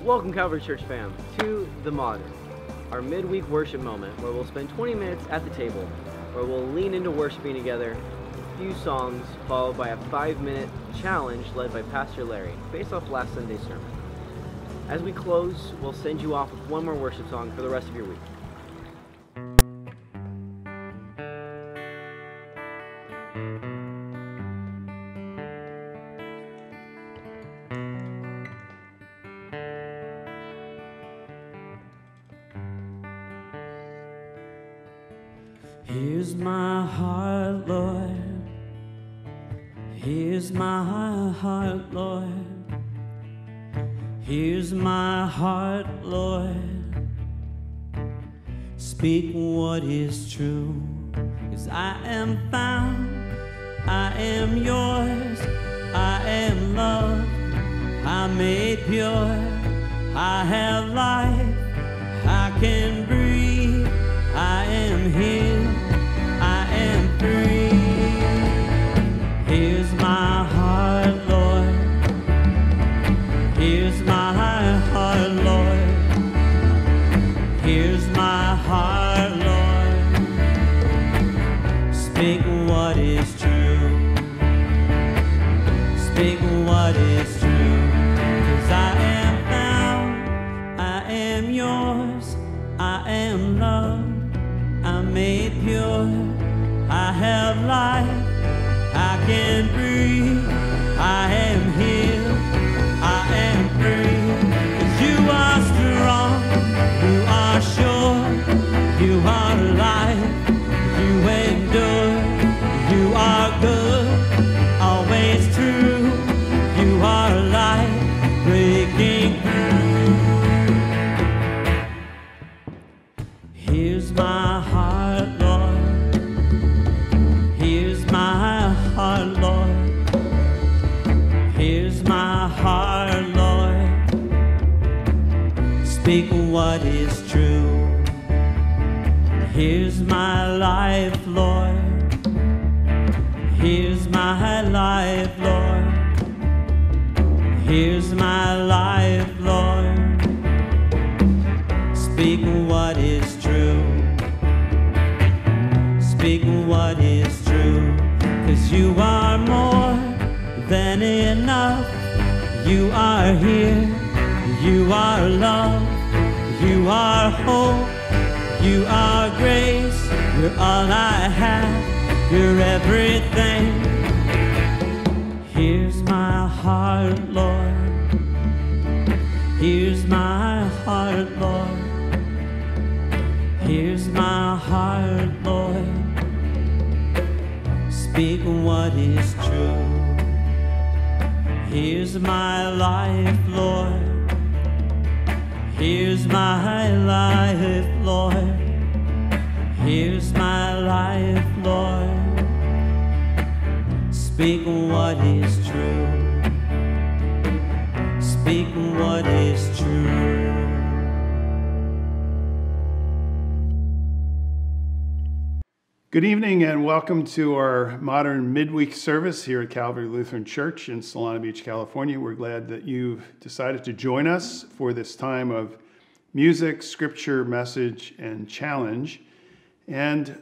Welcome, Calvary Church fam, to The Modern, our midweek worship moment where we'll spend 20 minutes at the table, where we'll lean into worshiping together, a few songs, followed by a 5-minute challenge led by Pastor Larry, based off last Sunday's sermon. As we close, we'll send you off with one more worship song for the rest of your week. Here's my heart, Lord. Here's my heart, Lord. Here's my heart, Lord. Speak what is true, 'cause I am found, I am yours, I am loved, I'm made pure, I have life, I can breathe, I am healed, I am free. Here's my heart, Lord. Here's my heart, Lord. Here's my heart, Lord. Speak what is true. Speak what is true. 'Cause I am found, I am yours, I am loved, I'm made pure, I have life, I can breathe, I am healed, I am free. 'Cause you are strong, you are sure, you are life, you endure, you are good, always true, you are light breaking through. Here's my heart, Lord. Here's my heart, Lord. Here's my heart, Lord. Speak what is true. Here's my life, Lord. Here's my life, Lord. Here's my life, Lord. Speak what is true. Speak what is true. 'Cause you are more than enough. You are here. You are love. You are hope. You are grace. You're all I have. You're everything. Here's my heart, Lord. Here's my heart, Lord. Here's my heart, Lord. Speak what is true. Here's my life, Lord. Here's my life, Lord. Here's my life, Lord. Speak what is true. Speak what is true. Good evening and welcome to our Modern Midweek service here at Calvary Lutheran Church in Solana Beach, California. We're glad that you've decided to join us for this time of music, scripture, message, and challenge. And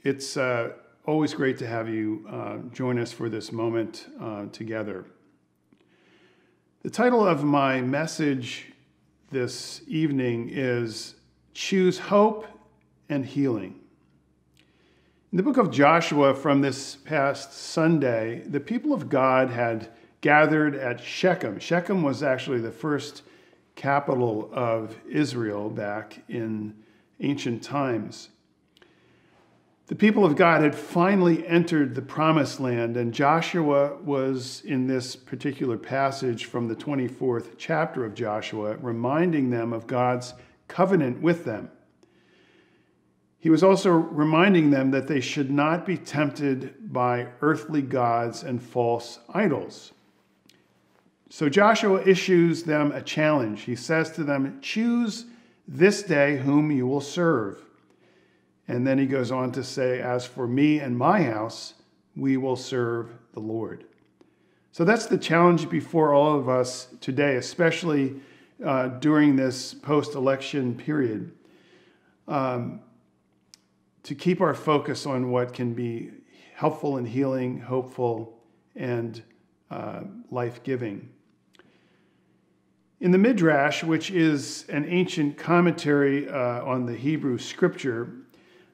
it's always great to have you join us for this moment together. The title of my message this evening is Choose Hope and Healing. In the book of Joshua from this past Sunday, the people of God had gathered at Shechem. Shechem was actually the first capital of Israel back in ancient times. The people of God had finally entered the promised land, and Joshua was, in this particular passage from the 24th chapter of Joshua, reminding them of God's covenant with them. He was also reminding them that they should not be tempted by earthly gods and false idols. So Joshua issues them a challenge. He says to them, choose this day whom you will serve. And then he goes on to say, as for me and my house, we will serve the Lord. So that's the challenge before all of us today, especially during this post-election period to keep our focus on what can be helpful and healing, hopeful, and life-giving. In the Midrash, which is an ancient commentary on the Hebrew scripture,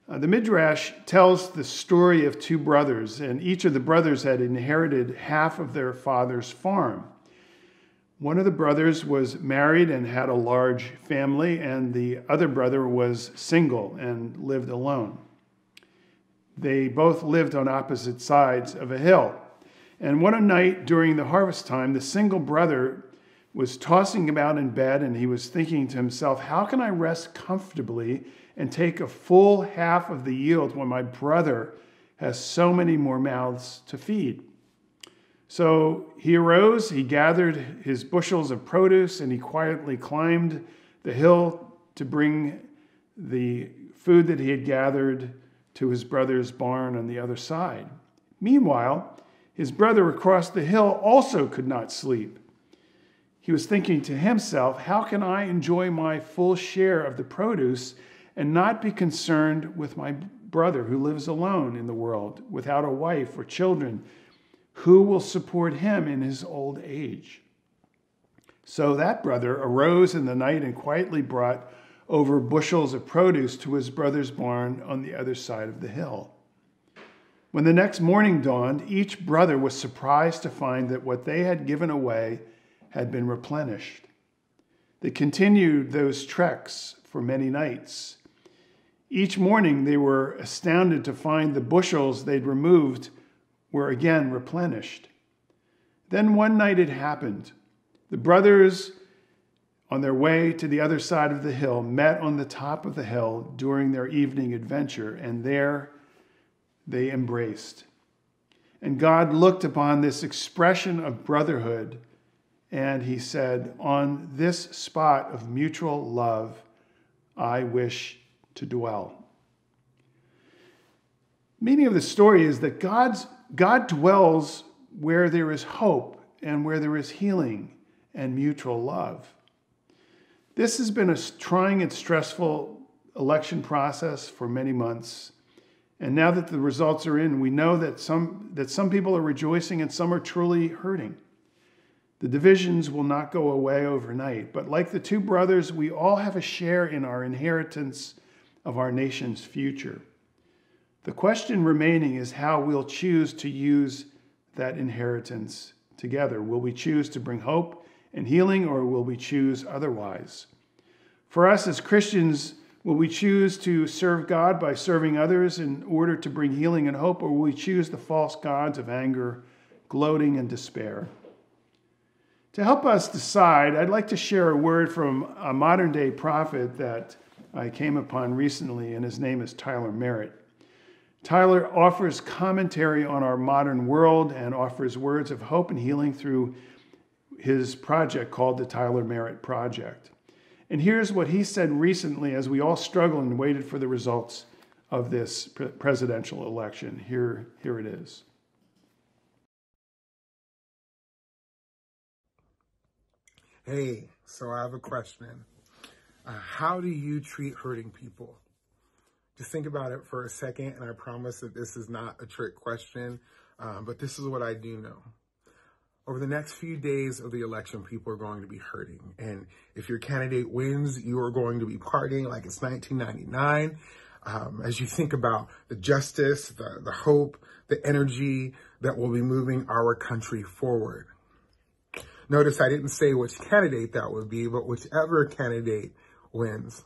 the Midrash tells the story of two brothers, and each of the brothers had inherited half of their father's farm. One of the brothers was married and had a large family, and the other brother was single and lived alone. They both lived on opposite sides of a hill. And one night during the harvest time, the single brother was tossing about in bed, and he was thinking to himself, how can I rest comfortably and take a full half of the yield when my brother has so many more mouths to feed? So he arose, he gathered his bushels of produce, and he quietly climbed the hill to bring the food that he had gathered to his brother's barn on the other side. Meanwhile, his brother across the hill also could not sleep. He was thinking to himself, how can I enjoy my full share of the produce and not be concerned with my brother who lives alone in the world, without a wife or children? Who will support him in his old age? So that brother arose in the night and quietly brought over bushels of produce to his brother's barn on the other side of the hill. When the next morning dawned, each brother was surprised to find that what they had given away had been replenished. They continued those treks for many nights. Each morning they were astounded to find the bushels they'd removed were again replenished. Then one night it happened. The brothers, on their way to the other side of the hill, met on the top of the hill during their evening adventure, and there they embraced. And God looked upon this expression of brotherhood, and he said, on this spot of mutual love, I wish to dwell. Meaning of the story is that God dwells where there is hope and where there is healing and mutual love. This has been a trying and stressful election process for many months. And now that the results are in, we know that some people are rejoicing and some are truly hurting. The divisions will not go away overnight, but like the two brothers, we all have a share in our inheritance of our nation's future. The question remaining is how we'll choose to use that inheritance together. Will we choose to bring hope and healing, or will we choose otherwise? For us as Christians, will we choose to serve God by serving others in order to bring healing and hope, or will we choose the false gods of anger, gloating, and despair? To help us decide, I'd like to share a word from a modern-day prophet that I came upon recently, and his name is Tyler Merritt. Tyler offers commentary on our modern world and offers words of hope and healing through his project called the Tyler Merritt Project. And here's what he said recently as we all struggled and waited for the results of this presidential election. Here it is. Hey, so I have a question. How do you treat hurting people? Just think about it for a second, and I promise that this is not a trick question, but this is what I do know. Over the next few days of the election, people are going to be hurting. And if your candidate wins, you are going to be partying like it's 1999. As you think about the justice, the hope, the energy that will be moving our country forward. Notice I didn't say which candidate that would be, but whichever candidate wins.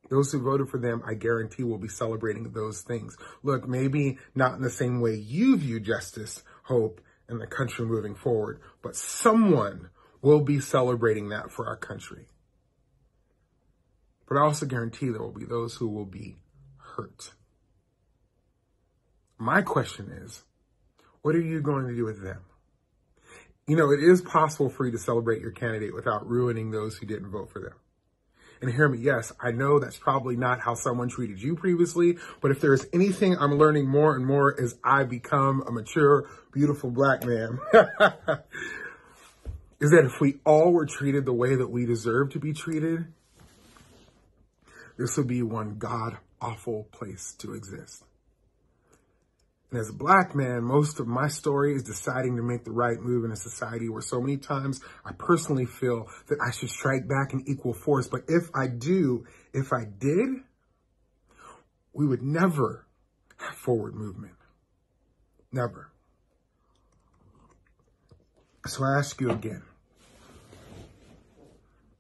Those who voted for them, I guarantee, will be celebrating those things. Look, maybe not in the same way you view justice, hope, and the country moving forward, but someone will be celebrating that for our country. But I also guarantee there will be those who will be hurt. My question is, what are you going to do with them? You know, it is possible for you to celebrate your candidate without ruining those who didn't vote for them. And hear me, yes, I know that's probably not how someone treated you previously, but if there's anything I'm learning more and more as I become a mature, beautiful black man, is that if we all were treated the way that we deserve to be treated, this would be one god-awful place to exist. And as a black man, most of my story is deciding to make the right move in a society where so many times I personally feel that I should strike back in equal force. But if I did, we would never have forward movement. Never. So I ask you again,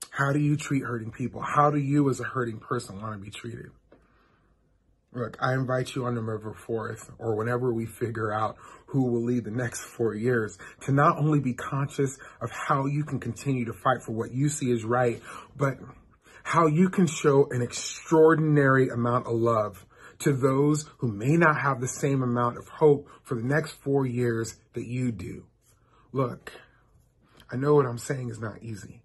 how do you treat hurting people? How do you as a hurting person want to be treated? Look, I invite you on November 4th, or whenever we figure out who will lead the next 4 years, to not only be conscious of how you can continue to fight for what you see as right, but how you can show an extraordinary amount of love to those who may not have the same amount of hope for the next 4 years that you do. Look, I know what I'm saying is not easy.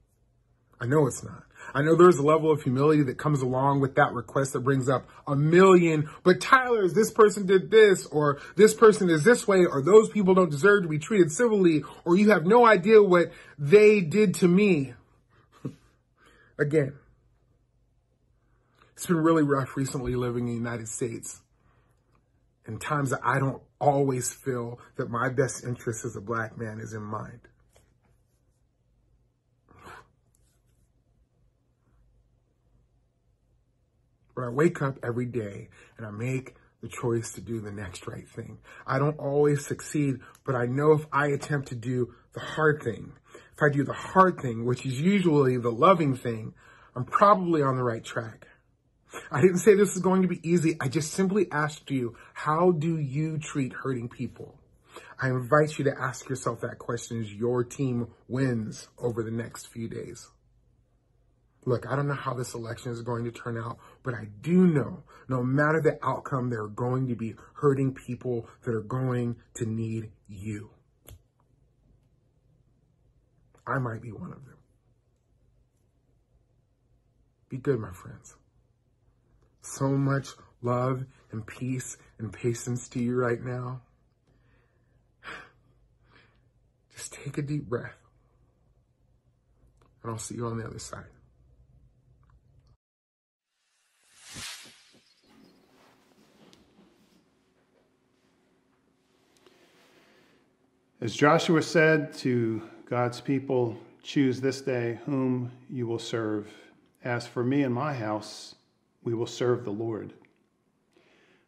I know it's not. I know there's a level of humility that comes along with that request that brings up a million, but Tyler, this person did this, or this person is this way, or those people don't deserve to be treated civilly, or you have no idea what they did to me. Again, it's been really rough recently living in the United States. In times that I don't always feel that my best interest as a black man is in mind. But I wake up every day and I make the choice to do the next right thing. I don't always succeed, but I know if I attempt to do the hard thing, if I do the hard thing, which is usually the loving thing, I'm probably on the right track. I didn't say this is going to be easy. I just simply asked you, how do you treat hurting people? I invite you to ask yourself that question as your team wins over the next few days. Look, I don't know how this election is going to turn out, but I do know, no matter the outcome, there are going to be hurting people that are going to need you. I might be one of them. Be good, my friends. So much love and peace and patience to you right now. Just take a deep breath, and I'll see you on the other side. As Joshua said to God's people, choose this day whom you will serve. As for me and my house, we will serve the Lord.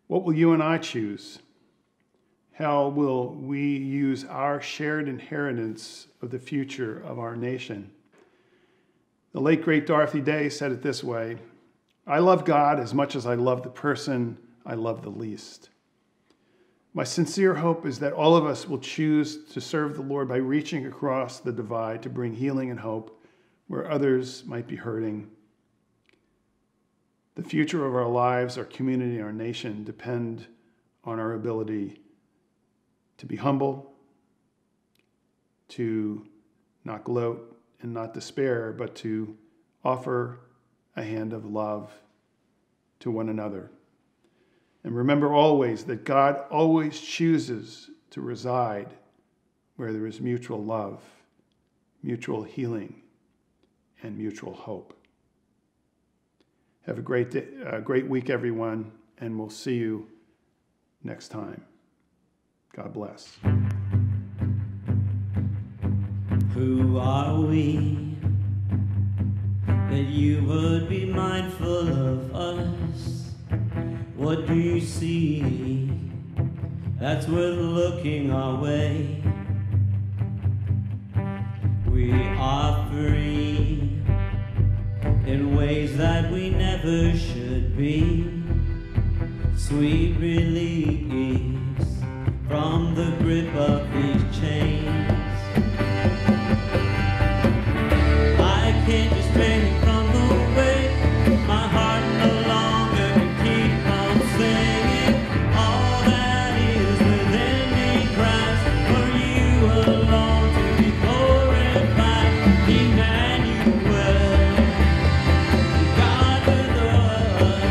What will you and I choose? How will we use our shared inheritance of the future of our nation? The late, great Dorothy Day said it this way: I love God as much as I love the person I love the least. My sincere hope is that all of us will choose to serve the Lord by reaching across the divide to bring healing and hope where others might be hurting. The future of our lives, our community, our nation depend on our ability to be humble, to not gloat and not despair, but to offer a hand of love to one another. And remember always that God always chooses to reside where there is mutual love, mutual healing, and mutual hope. Have a great day, great week, everyone, and we'll see you next time. God bless. Who are we that you would be mindful of us? What do you see that's worth looking our way? We are free in ways that we never should be. Sweet release from the grip of these chains. I can't restrain me from the way my heart no longer can keep on singing. All that is within me cries for you alone to be glorified. Emmanuel, God with us.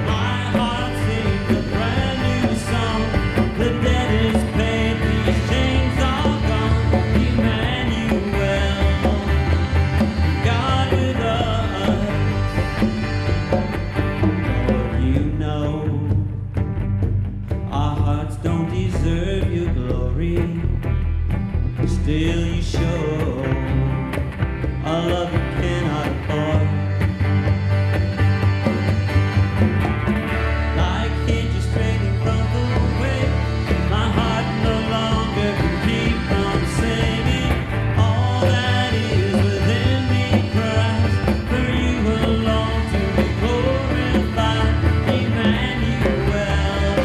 My heart sings a brand new song. deserve your glory, still you show a love you cannot afford. Like hinges straining from the wave, my heart no longer can keep from singing. All that is within me cries, for you alone to be glorified, Emmanuel,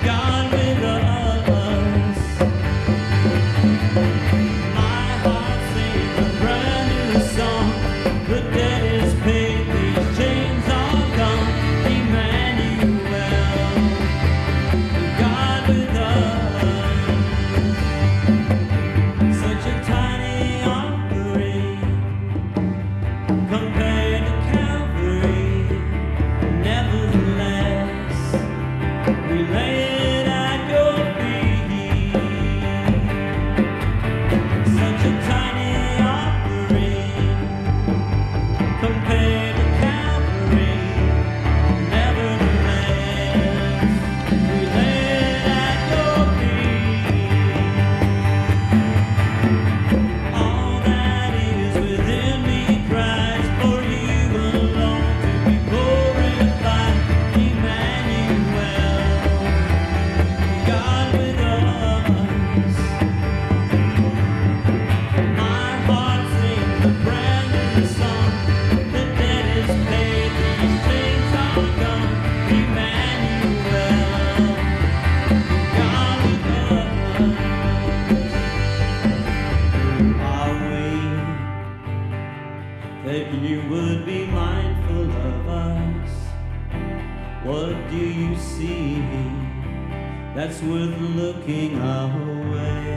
God with us. My heart sings a brand new song. The debt is paid, these chains are gone, Emmanuel, God with us. Such a tiny offering compared to Calvary, nevertheless we lay it at your feet. Such a tiny offering compared to Calvary, nevertheless we lay it at your feet. All that is within me cries, for you alone to be glorified, Emmanuel, God with us. My heart sings a brand new song. The debt is paid, these chains are gone, Emmanuel, God with us. I wait that you would be mindful of us. What do you see that's worth looking our way?